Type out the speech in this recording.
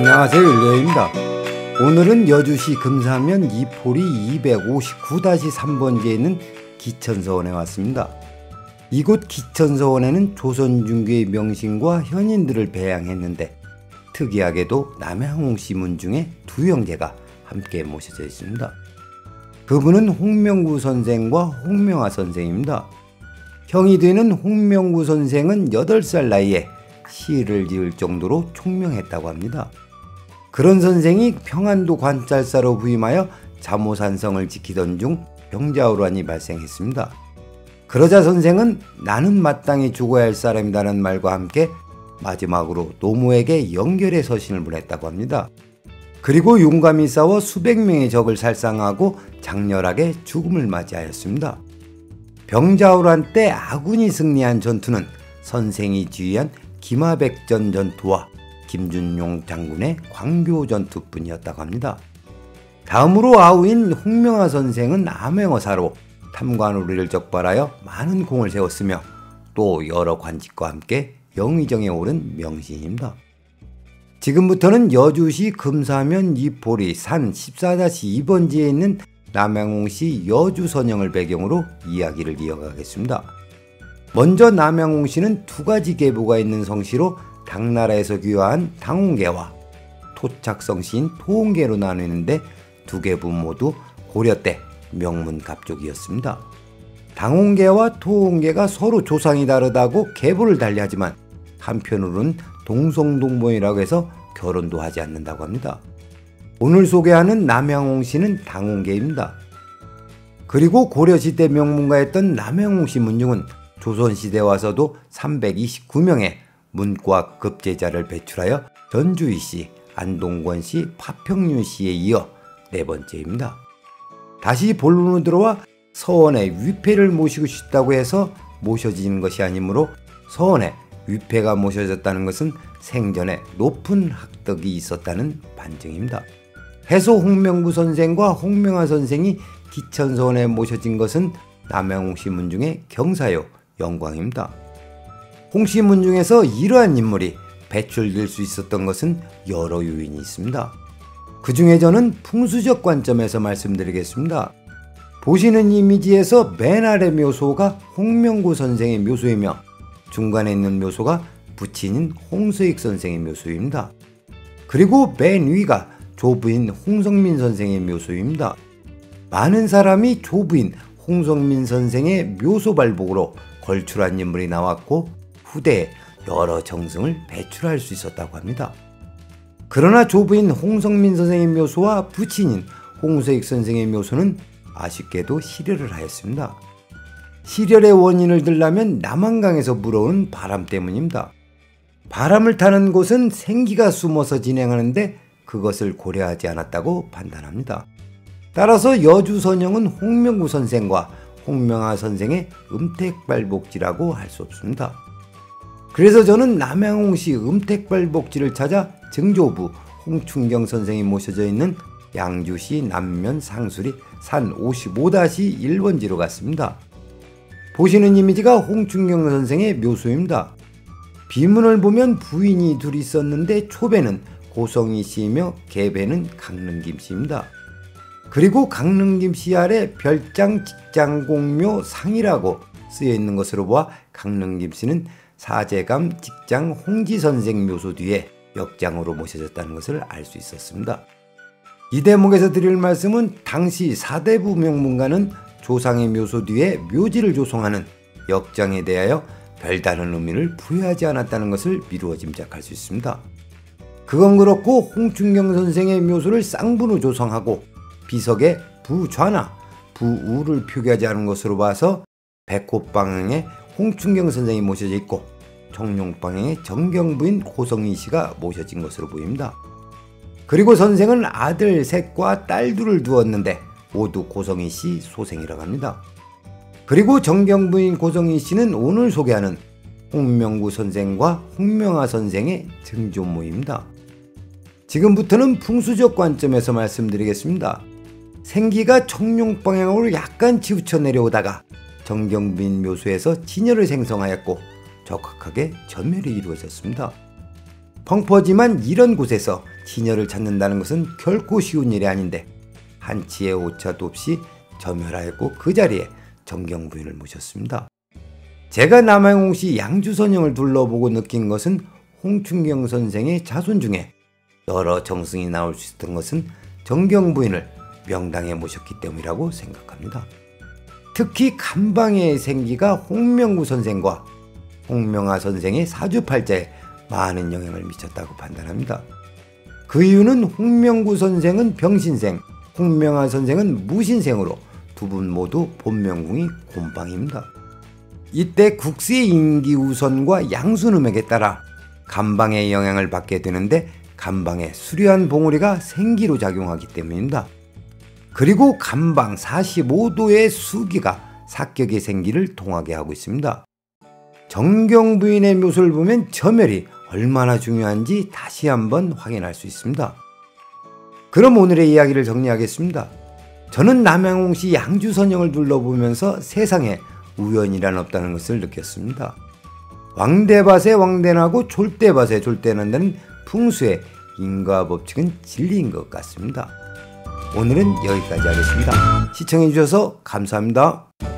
안녕하세요, 율리입니다. 오늘은 여주시 금사면 이포리 259-3번지에 있는 기천서원에 왔습니다. 이곳 기천서원에는 조선중개의 명신과 현인들을 배양했는데 특이하게도 남양홍씨 문중에 두 형제가 함께 모셔져 있습니다. 그분은 홍명구 선생과 홍명하 선생입니다. 형이 되는 홍명구 선생은 8살 나이에 시를 지을 정도로 총명했다고 합니다. 그런 선생이 평안도 관찰사로 부임하여 자모산성을 지키던 중 병자호란이 발생했습니다. 그러자 선생은 나는 마땅히 죽어야 할 사람이라는 말과 함께 마지막으로 노모에게 영결의 서신을 보냈다고 합니다. 그리고 용감히 싸워 수백 명의 적을 살상하고 장렬하게 죽음을 맞이하였습니다. 병자호란 때 아군이 승리한 전투는 선생이 지휘한 기마백전 전투와 김준용 장군의 광교 전투뿐이었다고 합니다. 다음으로 아우인 홍명하 선생은 암행어사로 탐관오리를 적발하여 많은 공을 세웠으며 또 여러 관직과 함께 영의정에 오른 명신입니다. 지금부터는 여주시 금사면 이포리 산 14-2번지에 있는 남양홍씨 여주선영을 배경으로 이야기를 이어가겠습니다. 먼저 남양홍씨는 두 가지 계보가 있는 성씨로 당나라에서 귀화한 당홍계와 토착성씨인 토홍계로 나뉘는데 두 계보 모두 고려 때 명문갑족이었습니다. 당홍계와 토홍계가 서로 조상이 다르다고 계보를 달리하지만 한편으로는 동성동본이라고 해서 결혼도 하지 않는다고 합니다. 오늘 소개하는 남양홍씨는 당홍계입니다. 그리고 고려시대 명문가였던 남양홍씨 문중은 조선시대에 와서도 329명의 문과 급제자를 배출하여 전주희씨, 안동권씨, 파평윤씨에 이어 네 번째입니다. 다시 본론으로 들어와 서원에 위패를 모시고 싶다고 해서 모셔진 것이 아니므로 서원에 위패가 모셔졌다는 것은 생전에 높은 학덕이 있었다는 반증입니다. 해소 홍명구 선생과 홍명하 선생이 기천서원에 모셔진 것은 남양홍씨 문중의 경사요 영광입니다. 홍씨 문중에서 이러한 인물이 배출될 수 있었던 것은 여러 요인이 있습니다. 그 중에 저는 풍수적 관점에서 말씀드리겠습니다. 보시는 이미지에서 맨 아래 묘소가 홍명구 선생의 묘소이며 중간에 있는 묘소가 부친인 홍서익 선생의 묘소입니다. 그리고 맨 위가 조부인 홍성민 선생의 묘소입니다. 많은 사람이 조부인 홍성민 선생의 묘소 발복으로 걸출한 인물이 나왔고 후대에 여러 정승을 배출할 수 있었다고 합니다. 그러나 조부인 홍성민 선생의 묘소와 부친인 홍서익 선생의 묘소는 아쉽게도 실혈을 하였습니다. 실혈의 원인을 들라면 남한강에서 불어오는 바람 때문입니다. 바람을 타는 곳은 생기가 숨어서 진행하는데 그것을 고려하지 않았다고 판단합니다. 따라서 여주선영은 홍명구 선생과 홍명하 선생의 음택발복지라고 할 수 없습니다. 그래서 저는 남양홍씨 음택발복지를 찾아 증조부 홍춘경 선생이 모셔져 있는 양주시 남면 상수리 산 55-1번지로 갔습니다. 보시는 이미지가 홍춘경 선생의 묘소입니다. 비문을 보면 부인이 둘이 있었는데 초배는 고성희 씨이며 계배는 강릉김 씨입니다. 그리고 강릉김 씨 아래 별장 직장공묘 상이라고 쓰여 있는 것으로 보아 강릉김 씨는 사제감 직장 홍지 선생 묘소 뒤에 역장으로 모셔졌다는 것을 알 수 있었습니다. 이 대목에서 드릴 말씀은 당시 사대부 명문가는 조상의 묘소 뒤에 묘지를 조성하는 역장에 대하여 별다른 의미를 부여하지 않았다는 것을 미루어 짐작할 수 있습니다. 그건 그렇고 홍춘경 선생의 묘소를 쌍분으로 조성하고 비석에 부좌나 부우를 표기하지 않은 것으로 봐서 백호방향에 홍춘경 선생이 모셔져 있고 청룡방향에 정경부인 고성희 씨가 모셔진 것으로 보입니다. 그리고 선생은 아들 셋과 딸 둘을 두었는데 모두 고성희 씨 소생이라고 합니다. 그리고 정경부인 고성희 씨는 오늘 소개하는 홍명구 선생과 홍명하 선생의 증조모입니다. 지금부터는 풍수적 관점에서 말씀드리겠습니다. 생기가 청룡방향으로 약간 치우쳐 내려오다가 정경부인 묘소에서 진열을 생성하였고 적확하게 전멸이 이루어졌습니다. 펑퍼지만 이런 곳에서 시녀를 찾는다는 것은 결코 쉬운 일이 아닌데 한치의 오차도 없이 점혈하였고 그 자리에 정경 부인을 모셨습니다. 제가 남양홍시 양주선영을 둘러보고 느낀 것은 홍춘경 선생의 자손 중에 여러 정승이 나올 수 있었던 것은 정경 부인을 명당에 모셨기 때문이라고 생각합니다. 특히 감방의 생기가 홍명구 선생과 홍명하 선생의 사주팔자에 많은 영향을 미쳤다고 판단합니다. 그 이유는 홍명구 선생은 병신생, 홍명하 선생은 무신생으로 두 분 모두 본명궁이 곰방입니다. 이때 국수의 인기우선과 양순음액에 따라 감방의 영향을 받게 되는데 감방에 수려한 봉우리가 생기로 작용하기 때문입니다. 그리고 감방 45도의 수기가 사격의 생기를 통하게 하고 있습니다. 정경 부인의 묘소를 보면 점혈이 얼마나 중요한지 다시 한번 확인할 수 있습니다. 그럼 오늘의 이야기를 정리하겠습니다. 저는 남양홍시 양주선영을 둘러보면서 세상에 우연이란 없다는 것을 느꼈습니다. 왕대밭에 왕대나고 졸대밭에 졸대난다는 풍수의 인과법칙은 진리인 것 같습니다. 오늘은 여기까지 하겠습니다. 시청해주셔서 감사합니다.